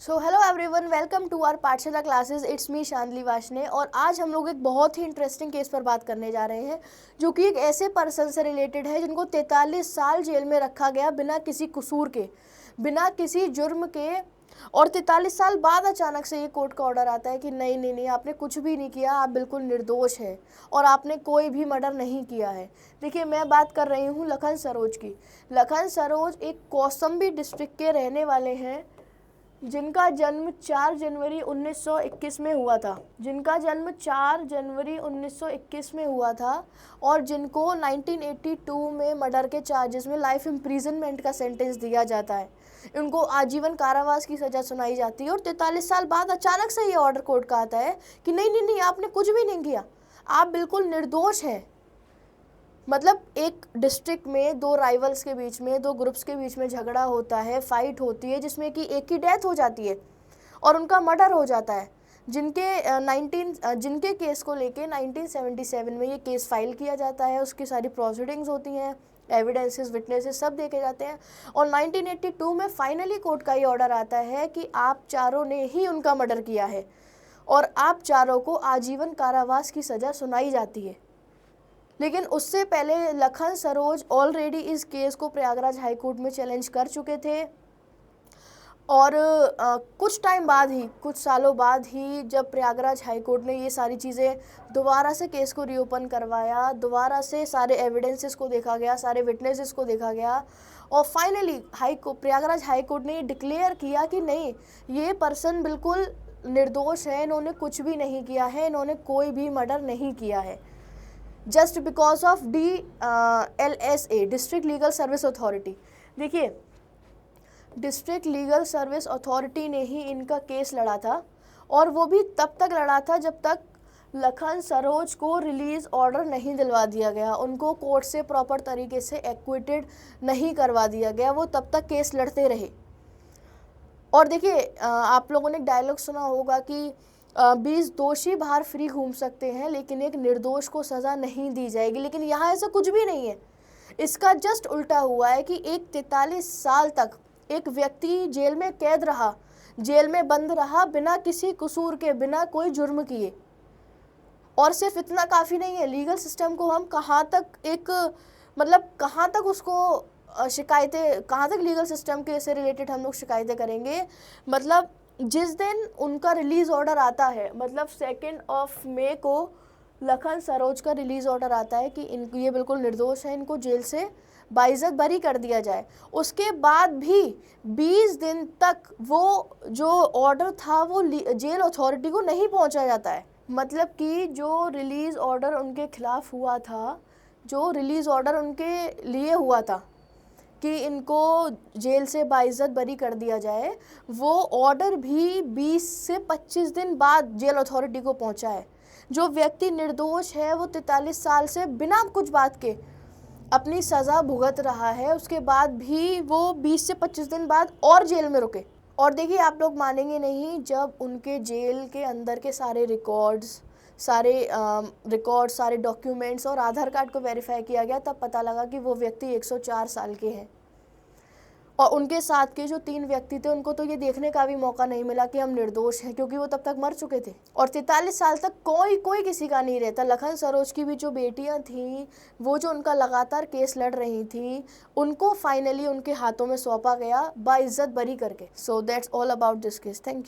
So hello everyone, welcome to our Pathshala classes. It's me Shandali Washne. और आज हम लोग एक बहुत ही इंटरेस्टिंग केस पर बात करने जा रहे हैं जो कि एक ऐसे पर्सन से रिलेटेड है जिनको 43 साल जेल में रखा गया बिना किसी कसूर के, बिना किसी जुर्म के। और 43 साल बाद अचानक से ये कोर्ट का ऑर्डर आता है कि नहीं नहीं नहीं, आपने कुछ भी नहीं किया, आप बिल्कुल निर्दोष है और आपने कोई भी मर्डर नहीं किया है। देखिए, मैं बात कर रही हूँ लखन सरोज की। लखन सरोज एक कौशाम्बी डिस्ट्रिक्ट के रहने वाले हैं जिनका जन्म 4 जनवरी 1921 में हुआ था। जिनका जन्म 4 जनवरी 1921 में हुआ था और जिनको 1982 में मर्डर के चार्जेस में लाइफ इम्प्रिजनमेंट का सेंटेंस दिया जाता है। उनको आजीवन कारावास की सज़ा सुनाई जाती है और 43 साल बाद अचानक से ये ऑर्डर कोर्ट का आता है कि नहीं नहीं नहीं, आपने कुछ भी नहीं किया, आप बिल्कुल निर्दोष हैं। मतलब एक डिस्ट्रिक्ट में दो राइवल्स के बीच में, दो ग्रुप्स के बीच में झगड़ा होता है, फाइट होती है, जिसमें कि एक की डेथ हो जाती है और उनका मर्डर हो जाता है। जिनके केस को लेके 1977 में ये केस फाइल किया जाता है। उसकी सारी प्रोसीडिंग्स होती हैं, एविडेंसेस, विटनेसेस सब देखे जाते हैं और 1982 में फाइनली कोर्ट का ये ऑर्डर आता है कि आप चारों ने ही उनका मर्डर किया है और आप चारों को आजीवन कारावास की सज़ा सुनाई जाती है। लेकिन उससे पहले लखन सरोज ऑलरेडी इस केस को प्रयागराज हाई कोर्ट में चैलेंज कर चुके थे और कुछ टाइम बाद ही, कुछ सालों बाद ही, जब प्रयागराज हाई कोर्ट ने ये सारी चीज़ें दोबारा से केस को रीओपन करवाया, दोबारा से सारे एविडेंसेस को देखा गया, सारे विटनेसेस को देखा गया और फाइनली प्रयागराज हाई कोर्ट ने ये डिक्लेयर किया कि नहीं, ये पर्सन बिल्कुल निर्दोष है, इन्होंने कुछ भी नहीं किया है, इन्होंने कोई भी मर्डर नहीं किया है। Just because of DLSA, district legal service authority. देखिए, डिस्ट्रिक्ट लीगल सर्विस अथॉरिटी ने ही इनका केस लड़ा था और वो भी तब तक लड़ा था जब तक लखन सरोज को रिलीज़ ऑर्डर नहीं दिलवा दिया गया, उनको कोर्ट से प्रॉपर तरीके से एक्विटेड नहीं करवा दिया गया। वो तब तक केस लड़ते रहे। और देखिए, आप लोगों ने एक डायलॉग सुना होगा कि 20 दोषी बाहर फ्री घूम सकते हैं लेकिन एक निर्दोष को सज़ा नहीं दी जाएगी। लेकिन यहाँ ऐसा कुछ भी नहीं है। इसका जस्ट उल्टा हुआ है कि एक 43 साल तक एक व्यक्ति जेल में कैद रहा, जेल में बंद रहा बिना किसी कसूर के, बिना कोई जुर्म किए। और सिर्फ इतना काफ़ी नहीं है, लीगल सिस्टम को हम कहाँ तक उसको शिकायतें, कहाँ तक लीगल सिस्टम के से रिलेटेड हम लोग शिकायतें करेंगे। मतलब जिस दिन उनका रिलीज़ ऑर्डर आता है, मतलब 2 मई को लखन सरोज का रिलीज़ ऑर्डर आता है कि ये बिल्कुल निर्दोष है, इनको जेल से बाइज्जत बरी कर दिया जाए। उसके बाद भी 20 दिन तक वो जो ऑर्डर था वो जेल अथॉरिटी को नहीं पहुंचा जाता है। मतलब कि जो रिलीज़ ऑर्डर उनके खिलाफ हुआ था, जो रिलीज़ ऑर्डर उनके लिए हुआ था कि इनको जेल से बाइज्जत बरी कर दिया जाए, वो ऑर्डर भी 20 से 25 दिन बाद जेल अथॉरिटी को पहुंचा है। जो व्यक्ति निर्दोष है वो 43 साल से बिना कुछ बात के अपनी सज़ा भुगत रहा है, उसके बाद भी वो 20 से 25 दिन बाद और जेल में रुके। और देखिए, आप लोग मानेंगे नहीं, जब उनके जेल के अंदर के सारे रिकॉर्ड्स, सारे डॉक्यूमेंट्स और आधार कार्ड को वेरीफाई किया गया, तब पता लगा कि वो व्यक्ति 104 साल के हैं। और उनके साथ के जो 3 व्यक्ति थे उनको तो ये देखने का भी मौका नहीं मिला कि हम निर्दोष हैं, क्योंकि वो तब तक मर चुके थे। और 43 साल तक कोई किसी का नहीं रहता। लखन सरोज की भी जो बेटियां थीं, वो जो उनका लगातार केस लड़ रही थी, उनको फाइनली उनके हाथों में सौंपा गया बाइज्जत बरी करके। So that's all about this case. Thank you.